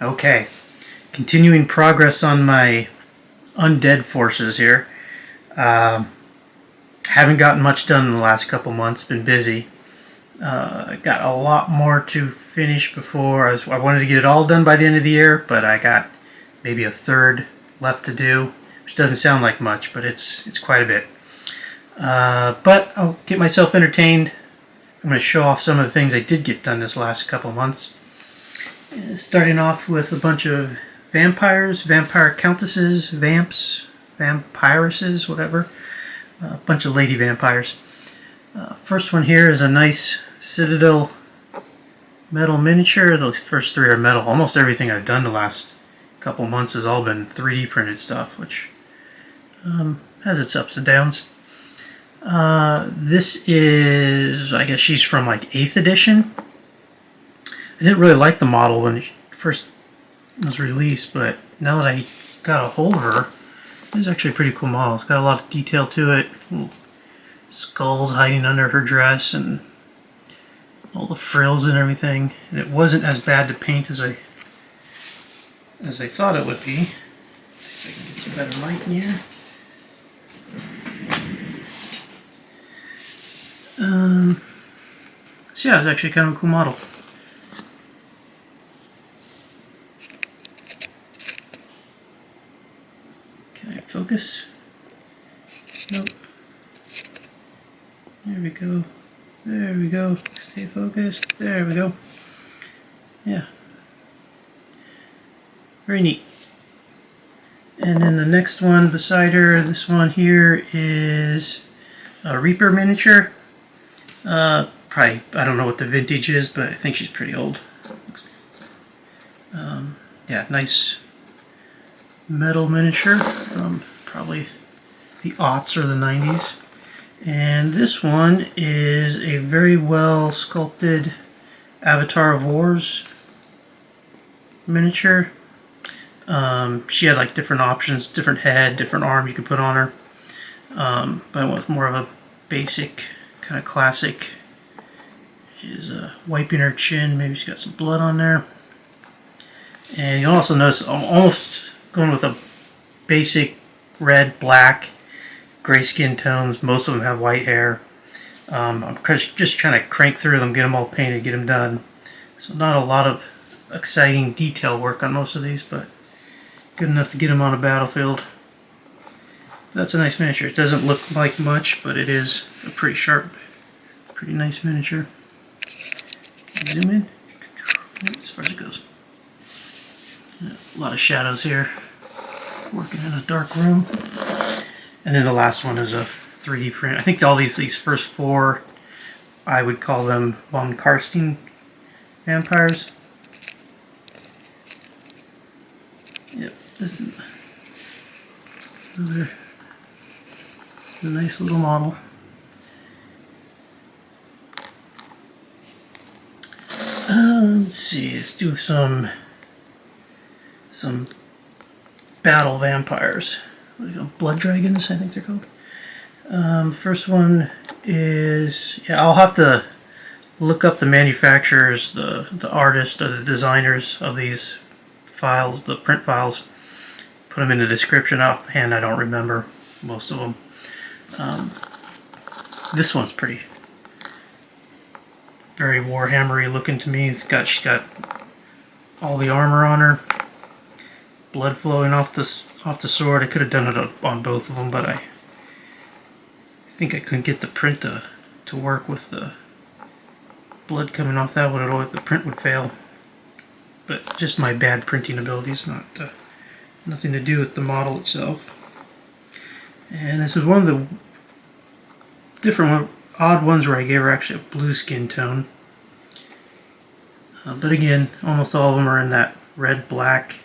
Okay, continuing progress on my undead forces here. Haven't gotten much done in the last couple months, been busy. Got a lot more to finish before. I wanted to get it all done by the end of the year, but I got maybe a third left to do, which doesn't sound like much, but it's quite a bit. But I'll get myself entertained. I'm going to show off some of the things I did get done this last couple months. Starting off with a bunch of vampires, vampire countesses, vamps, vampiresses, whatever. A bunch of lady vampires. First one here is a nice Citadel metal miniature. The first three are metal. Almost everything I've done the last couple months has all been 3D printed stuff, which has its ups and downs. This is, I guess she's from like 8th edition. I didn't really like the model when it first was released, but now that I got a hold of her, it's actually a pretty cool model. It's got a lot of detail to it. Little skulls hiding under her dress and all the frills and everything. And it wasn't as bad to paint as I thought it would be. Let's see if I can get some better light in here. So yeah, it's actually kind of a cool model. Can I focus? Nope. There we go. There we go. Stay focused. There we go. Yeah. Very neat. And then the next one beside her, this one here is a Reaper miniature. Probably, I don't know what the vintage is, but I think she's pretty old. Yeah, nice metal miniature from probably the aughts or the 90s. And this one is a very well sculpted Avatar of War's miniature. She had like different options, different head, different arm you could put on her. But I went with more of a basic, kind of classic. She's wiping her chin, maybe she's got some blood on there. And you'll also notice I'm almost going with a basic red, black, gray skin tones. Most of them have white hair. I'm just trying to crank through them, get them all painted, get them done. So not a lot of exciting detail work on most of these, but good enough to get them on a battlefield. That's a nice miniature. It doesn't look like much, but it is a pretty sharp, pretty nice miniature. Zoom in as far as it goes. A lot of shadows here. Working in a dark room. And then the last one is a 3D print. I think all these first four, I would call them von Karstein vampires. Yep, this is another nice little model. Let's see, let's do some battle vampires. What do you call, blood dragons, I think they're called. First one is, yeah, I'll have to look up the manufacturers, the artists, or the designers of these files, the print files. Put them in the description offhand. I don't remember most of them. This one's pretty, very Warhammery looking to me. She's got all the armor on her, blood flowing off the sword. I could have done it on both of them, but I think I couldn't get the print to work with the blood coming off that one at all. The print would fail. But just my bad printing abilities, nothing to do with the model itself. And this is one of the different odd ones where I gave her actually a blue skin tone. But again, almost all of them are in that red-black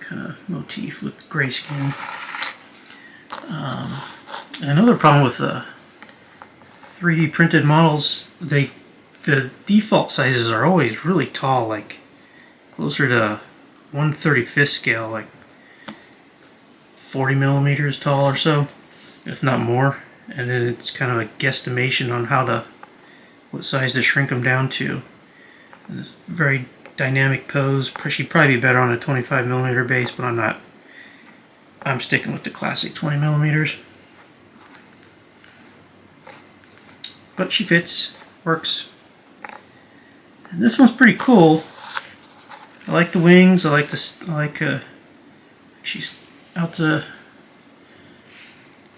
kind of motif with gray skin. Another problem with 3D printed models, the default sizes are always really tall, like closer to 1/35 scale, like 40 millimeters tall or so, if not more. And then it's kind of a guesstimation on what size to shrink them down to. And it's very dynamic pose. She'd probably be better on a 25mm base, but I'm not. I'm sticking with the classic 20mm. But she fits, works. And this one's pretty cool. I like the wings. I like this. She's out to.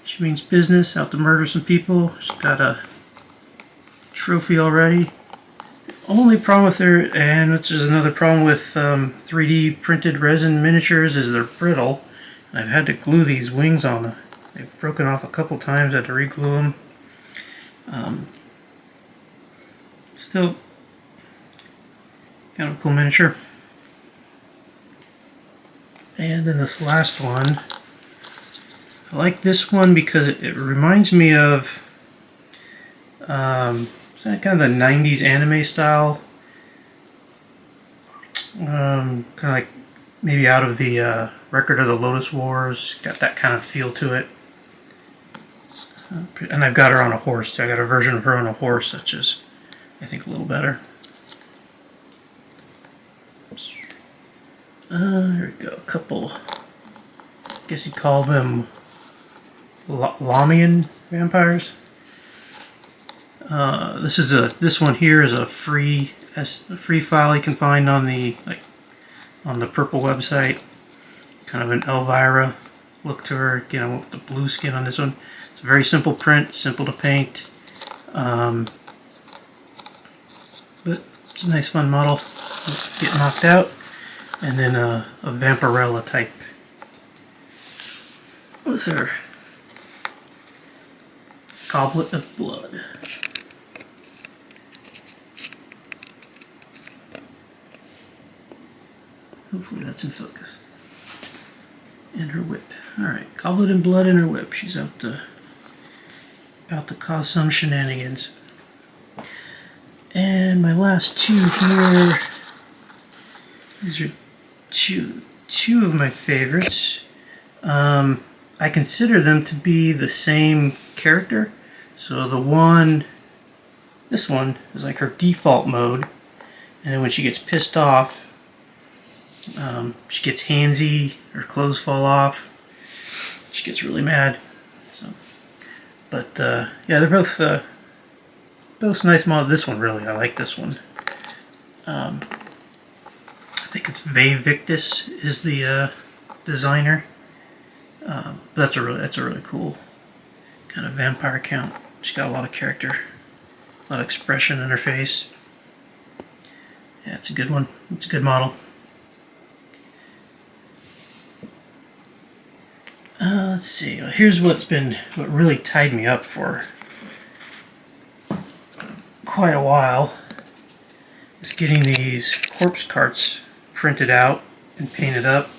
She means business, out to murder some people. She's got a trophy already. Only problem with her, and which is another problem with 3D printed resin miniatures, is they're brittle. And I've had to glue these wings on them. They've broken off a couple times. I had to re-glue them. Still kind of a cool miniature. And then this last one, I like this one because it reminds me of kind of the 90s anime style. Kind of like maybe out of the Record of the Lotus Wars. Got that kind of feel to it. And I've got her on a horse too. I got a version of her on a horse that's just, I think, a little better. There we go. A couple, I guess you call them Lamian vampires. This one here is a free file you can find on the Purple website. Kind of an Elvira look to her. Again, with the blue skin on this one. It's a very simple print, simple to paint. But it's a nice fun model. Get knocked out. And then a VampireGirl type with her Goblet of Blood. Hopefully that's in focus. And her whip. Alright, Goblet and Blood and her whip. She's out to cause some shenanigans. And my last two here. These are two of my favorites. I consider them to be the same character. So this one is like her default mode, and then when she gets pissed off, she gets handsy, her clothes fall off, she gets really mad. So, but yeah, they're both nice models. This one really, I like this one. I think it's Victis is the designer. But that's a really cool kind of vampire count. She's got a lot of character, a lot of expression in her face. Yeah, it's a good one. It's a good model. Let's see. Here's what really tied me up for quite a while. Is getting these corpse carts printed out and painted up.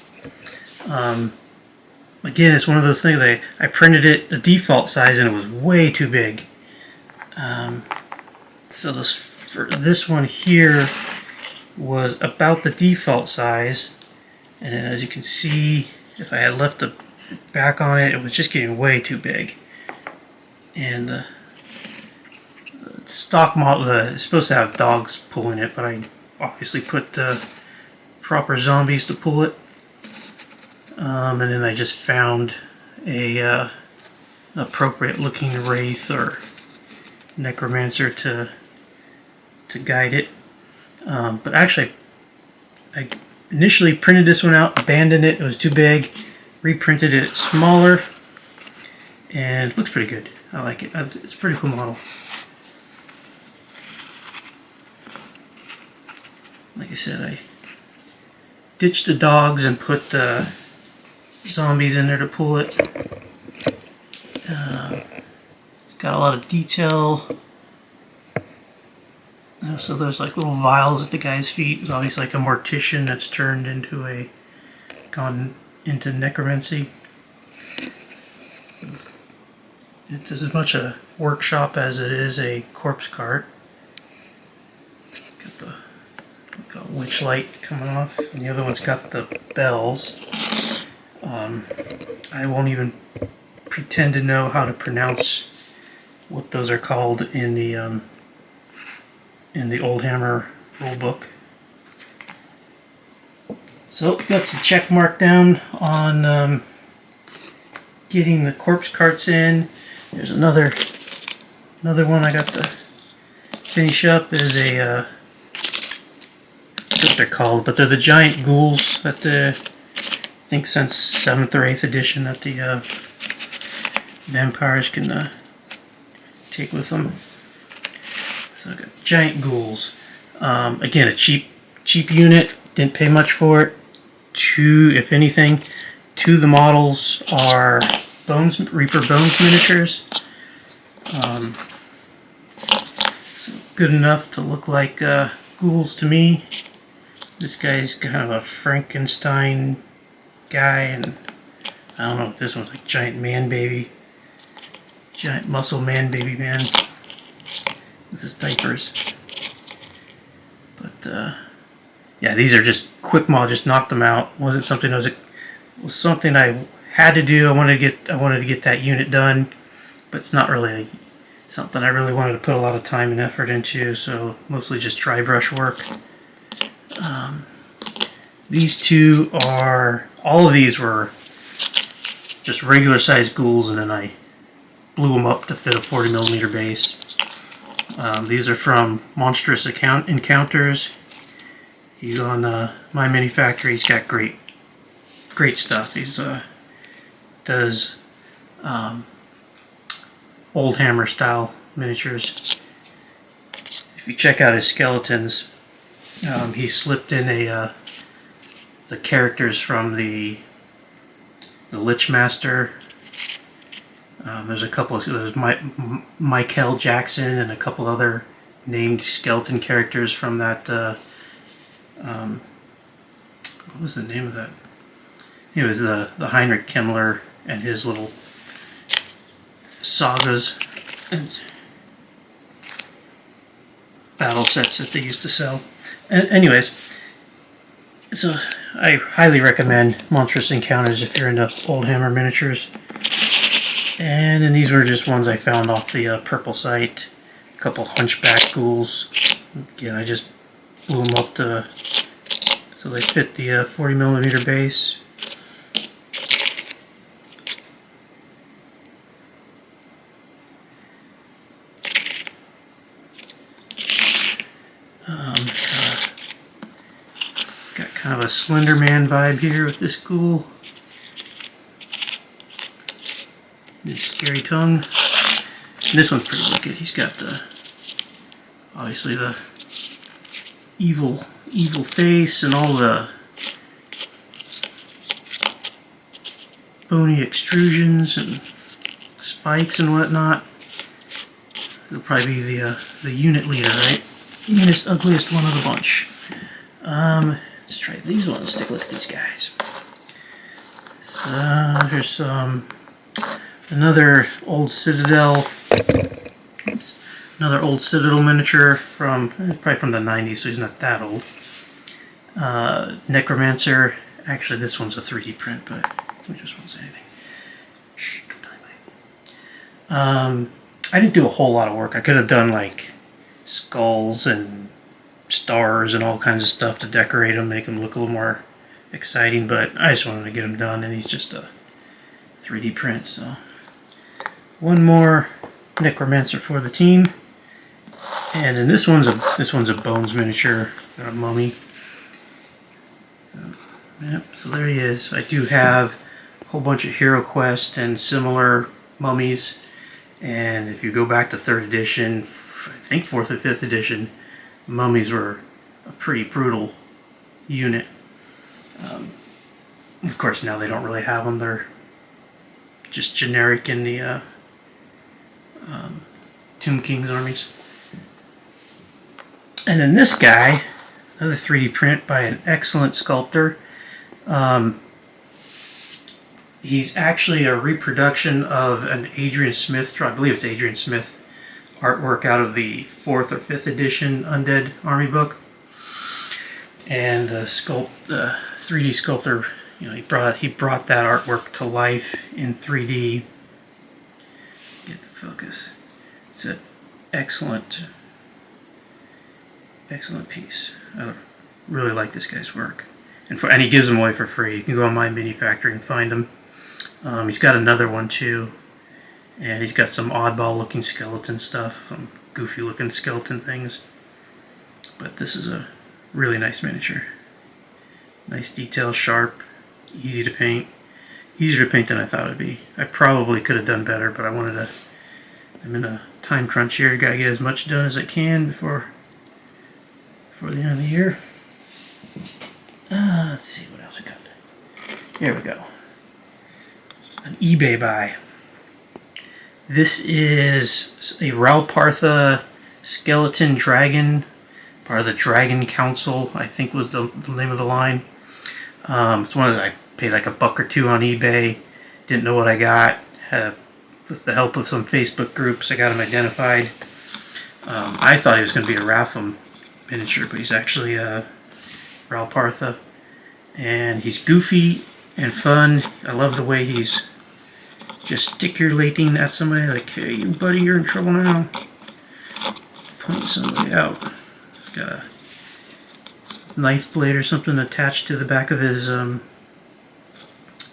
Again, it's one of those things. I printed it the default size and it was way too big. So this one here was about the default size, and then as you can see, if I had left the back on it, it was just getting way too big. And the stock model is supposed to have dogs pulling it, but I obviously put proper zombies to pull it. And then I just found a appropriate looking Wraith or Necromancer to guide it. But actually, I initially printed this one out, abandoned it, it was too big, reprinted it smaller, and it looks pretty good. I like it. It's a pretty cool model. Like I said, I ditched the dogs and put zombies in there to pull it. Got a lot of detail. So there's like little vials at the guy's feet. There's obviously like a mortician that's turned into gone into necromancy. It's as much a workshop as it is a corpse cart. Got a witch light coming off, and the other one's got the bells. I won't even pretend to know how to pronounce what those are called in the Old Hammer rulebook. So got the check mark down on getting the corpse carts in. There's another one I got to finish up. Is a I forget what they're called, but they're the giant ghouls that I think since 7th or 8th edition that the vampires can take with them. So I got giant ghouls. Again, a cheap unit. Didn't pay much for it. If anything, two of the models are Reaper Bones miniatures. So good enough to look like ghouls to me. This guy's kind of a Frankenstein guy, and I don't know, this one's like giant man baby. Giant muscle man baby man with his diapers. But yeah, these are just quick mod, just knocked them out. Wasn't something was something I had to do. I wanted to get that unit done, but it's not really something I really wanted to put a lot of time and effort into, so mostly just dry brush work. These two are, all of these were just regular sized ghouls, and then I blew them up to fit a 40mm base. These are from Monstrous Encounters. He's on My Mini Factory. He's got great stuff. He's does old hammer style miniatures. If you check out his skeletons, he slipped in the characters from the Lich Master. There's a couple of, there's Michael Jackson and a couple other named skeleton characters from that. What was the name of that? It was the Heinrich Himmler and his little sagas and battle sets that they used to sell. Anyways, so I highly recommend Monstrous Encounters if you're into old hammer miniatures. And then these were just ones I found off the purple site. A couple hunchback ghouls. Again, I just blew them up to so they fit the 40mm base. Got kind of a Slender Man vibe here with this ghoul. His scary tongue. And this one's pretty wicked. He's got the, obviously the evil face and all the bony extrusions and spikes and whatnot. He'll probably be the unit leader, right? Meanest, ugliest one of the bunch. Let's try these ones. Stick with these guys. Here's another old Citadel. Another old Citadel miniature from probably from the 90s, so he's not that old. Necromancer. Actually, this one's a 3D print, but we just won't say anything. Shh, don't tell anybody. I didn't do a whole lot of work. I could have done like skulls and stars and all kinds of stuff to decorate them, make them look a little more exciting, but I just wanted to get him done, and he's just a 3D print. So one more Necromancer for the team, and then this one's a Bones miniature, got a mummy. Yep, so there he is. I do have a whole bunch of Hero Quest and similar mummies, and if you go back to 3rd edition, I think 4th or 5th edition, mummies were a pretty brutal unit. Of course, now they don't really have them. They're just generic in the Tomb King's armies. And then this guy, another 3D print by an excellent sculptor. He's actually a reproduction of an Adrian Smith, I believe it's Adrian Smith, artwork out of the 4th or 5th edition Undead Army book. And the 3D sculptor, you know, he brought that artwork to life in 3D. Get the focus. It's an excellent piece. I really like this guy's work. and he gives them away for free. You can go on My Mini Factory and find them. He's got another one too, and he's got some oddball looking skeleton stuff, some goofy looking skeleton things. But this is a really nice miniature. Nice detail, sharp, easy to paint. Easier to paint than I thought it'd be. I probably could have done better, but I'm in a time crunch here. Gotta get as much done as I can before the end of the year. Let's see what else we got. Here we go. An eBay buy. This is a Ral Partha skeleton dragon, part of the Dragon Council, I think was the name of the line. It's one that I paid like $1 or $2 on eBay. Didn't know what I got. With the help of some Facebook groups, I got him identified. I thought he was going to be a Rapham miniature, but he's actually a Ral Partha. And he's goofy and fun. I love the way he's gesticulating at somebody like, hey, you buddy, you're in trouble now. Point somebody out. He's got a knife blade or something attached to the back of his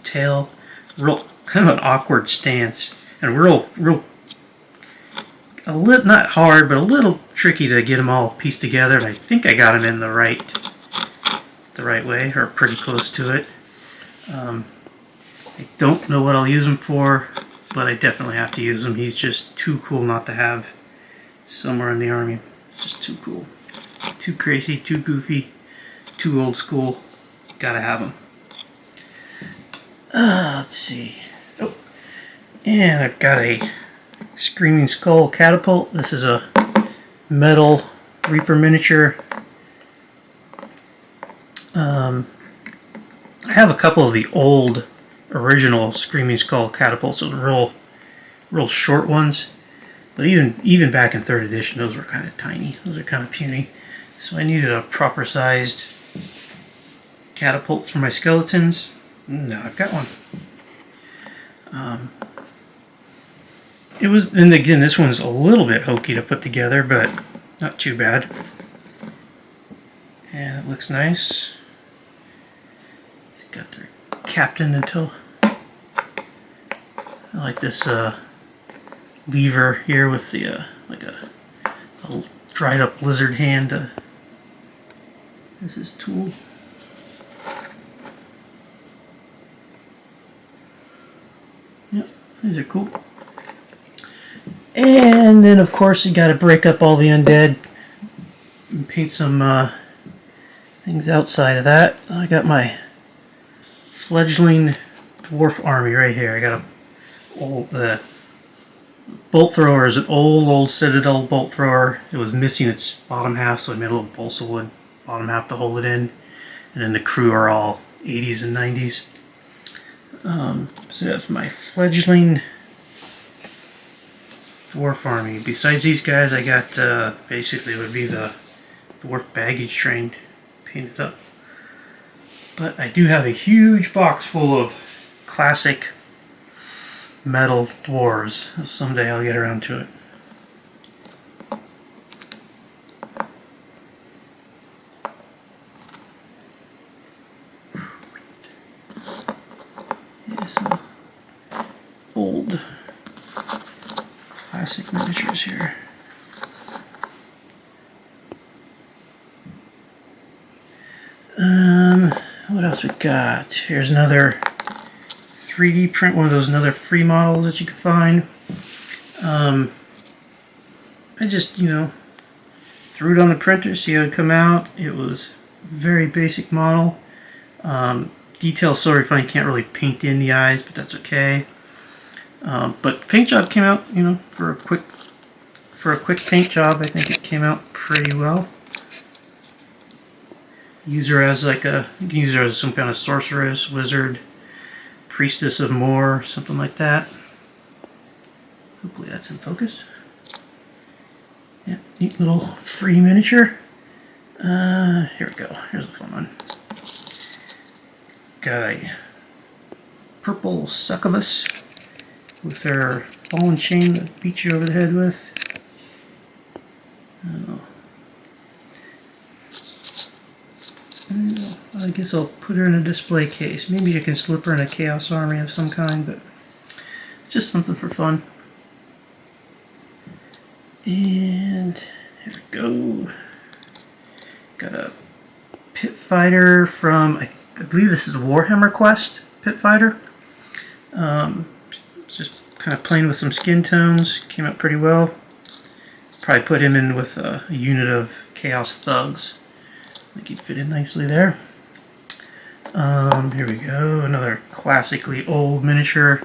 tail. Real kind of an awkward stance, and real not hard, but a little tricky to get them all pieced together. And I think I got him in the right way, or pretty close to it. I don't know what I'll use him for, but I definitely have to use him. He's just too cool not to have somewhere in the army. Just too cool, too crazy, too goofy, too old school. Gotta have him. Let's see. Oh, and I've got a Screaming Skull catapult. This is a metal Reaper miniature. I have a couple of the old original Screaming Skull catapults, those real short ones. But even back in 3rd edition, those were kind of tiny. Those are kind of puny. So I needed a proper sized catapult for my skeletons. No, I've got one. And again, this one's a little bit hokey to put together, but not too bad. And it looks nice. It's got their captain until I like this lever here with the like a dried up lizard hand. This is tool. Yep, these are cool. And then of course you got to break up all the undead and paint some things outside of that. I got my fledgling Dwarf Army right here. I got the bolt thrower is an old Citadel bolt thrower. It was missing its bottom half, so I made a little balsa wood bottom half to hold it in. And then the crew are all 80s and 90s. So that's my fledgling Dwarf Army. Besides these guys, I got basically it would be the Dwarf baggage train painted up. But I do have a huge box full of classic metal dwarves. Someday I'll get around to it. Yeah, some old classic miniatures here. What else we got? Here's another 3D print, one of those another free models that you can find. I just, threw it on the printer, see how it come out. It was a very basic model. Detail so refined, you can't really paint in the eyes, but that's okay. But the paint job came out, for a quick paint job, I think it came out pretty well. Use her as you can use her as some kind of sorceress, wizard, Priestess of Moore, something like that. Hopefully that's in focus. Yeah, neat little free miniature. Here we go. Here's a fun one. Got a purple Succubus with their ball and chain that beat you over the head with. I guess I'll put her in a display case. Maybe I can slip her in a Chaos Army of some kind, but it's just something for fun. And here we go. Got a Pit Fighter from, I believe this is a Warhammer Quest Pit Fighter. Just kind of playing with some skin tones. Came out pretty well. Probably put him in with a unit of Chaos Thugs. I think he'd fit in nicely there. Here we go. Another classically old miniature.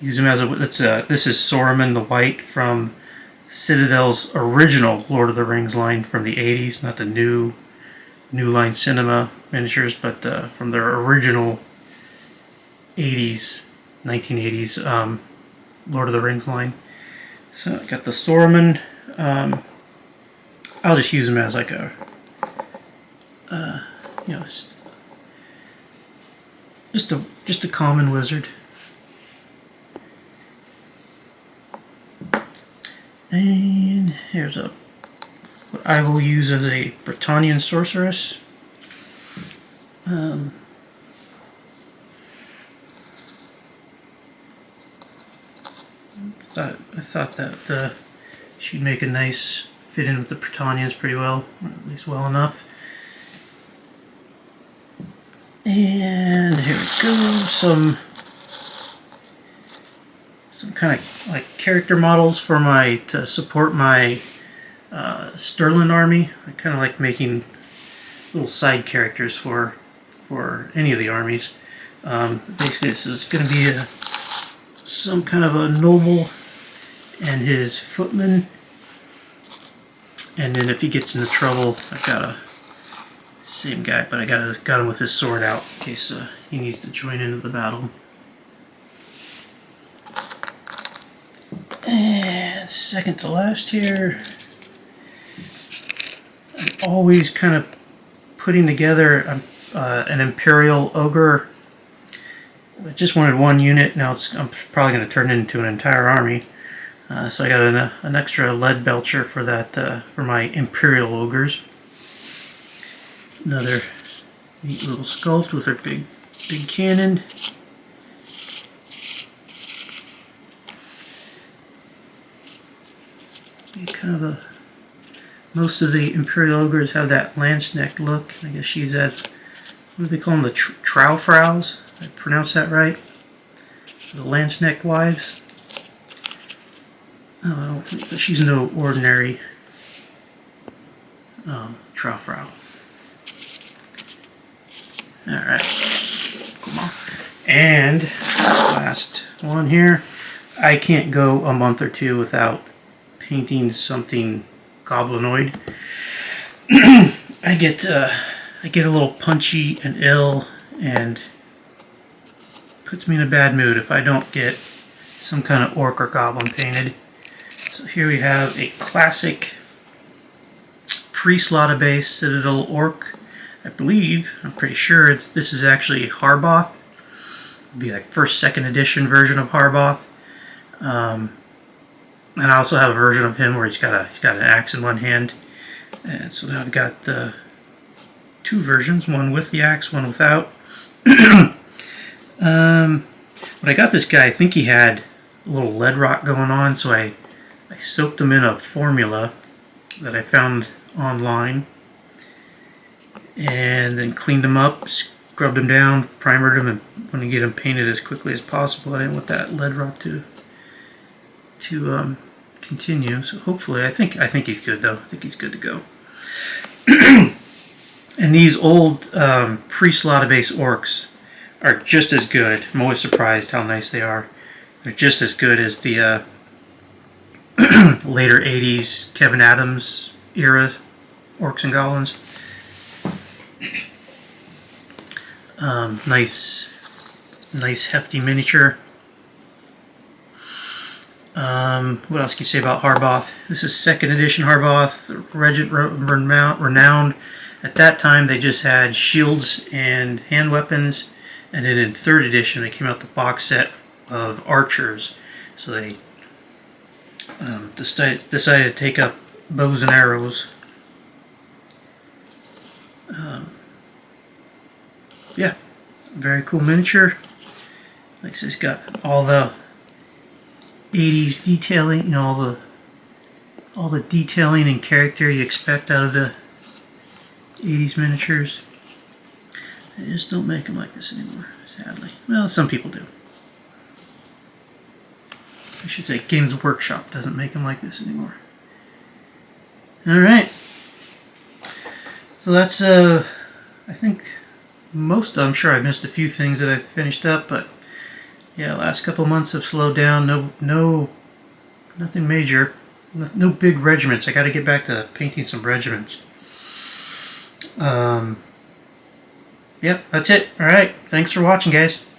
Use him as a. This is Saruman the White from Citadel's original Lord of the Rings line from the 80s, not the new line cinema miniatures, but from their original 1980s Lord of the Rings line. So I got the Saruman. I'll just use him as like a, you know, just a common wizard. And here's what I will use as a Bretonnian Sorceress. I thought that she'd make a nice fit in with the Bretonnians pretty well, or at least well enough. And here we go, some kind of like character models for to support my Sterling army. I kind of like making little side characters for any of the armies. Basically, this is going to be some kind of a noble and his footman. And then if he gets into trouble, I've got a same guy, but I got him with his sword out in case he needs to join into the battle. And second to last here, I'm always kind of putting together an Imperial Ogre. I just wanted one unit. Now I'm probably going to turn it into an entire army. So I got an extra lead belcher for that for my Imperial Ogres. Another neat little sculpt with her big cannon. Kind of most of the Imperial Ogres have that lance-necked look. I guess she's at, what do they call them, the Troufraus? Did I pronounce that right? The lance-necked wives. Oh, I don't think that she's no ordinary Troufrau. Alright, come on. And last one here. I can't go a month or two without painting something goblinoid. I get a little punchy and ill, and puts me in a bad mood if I don't get some kind of orc or goblin painted. So here we have a classic pre-slaughter-based Citadel orc. I'm pretty sure this is actually Harboth. It'd be like first, second edition version of Harboth. And I also have a version of him where he's got an axe in one hand. And so now I've got two versions, one with the axe, one without. When I got this guy, I think he had a little lead rot going on, so I soaked him in a formula that I found online. And then cleaned him up, scrubbed him down, primered him, and want to get him painted as quickly as possible. I didn't want that lead rot to continue. So hopefully, I think he's good though. I think he's good to go. And these old pre-slaughter-based orcs are just as good. I'm always surprised how nice they are. They're just as good as the later 80s Kevin Adams era orcs and goblins. Nice hefty miniature. What else can you say about Harboth? This is second edition Harboth, Regent renowned. At that time they just had shields and hand weapons, and then in third edition they came out the box set of archers. So they decided to take up bows and arrows. Very cool miniature. Like I said, it's got all the 80s detailing, you know, all the detailing and character you expect out of the 80s miniatures. They just don't make them like this anymore, sadly. Well, some people do. I should say Games Workshop doesn't make them like this anymore. Alright. So that's, I think most of, I'm sure I missed a few things that I finished up, but yeah, last couple months have slowed down. Nothing major. No big regiments. I got to get back to painting some regiments. Yep, that's it. Alright, thanks for watching, guys.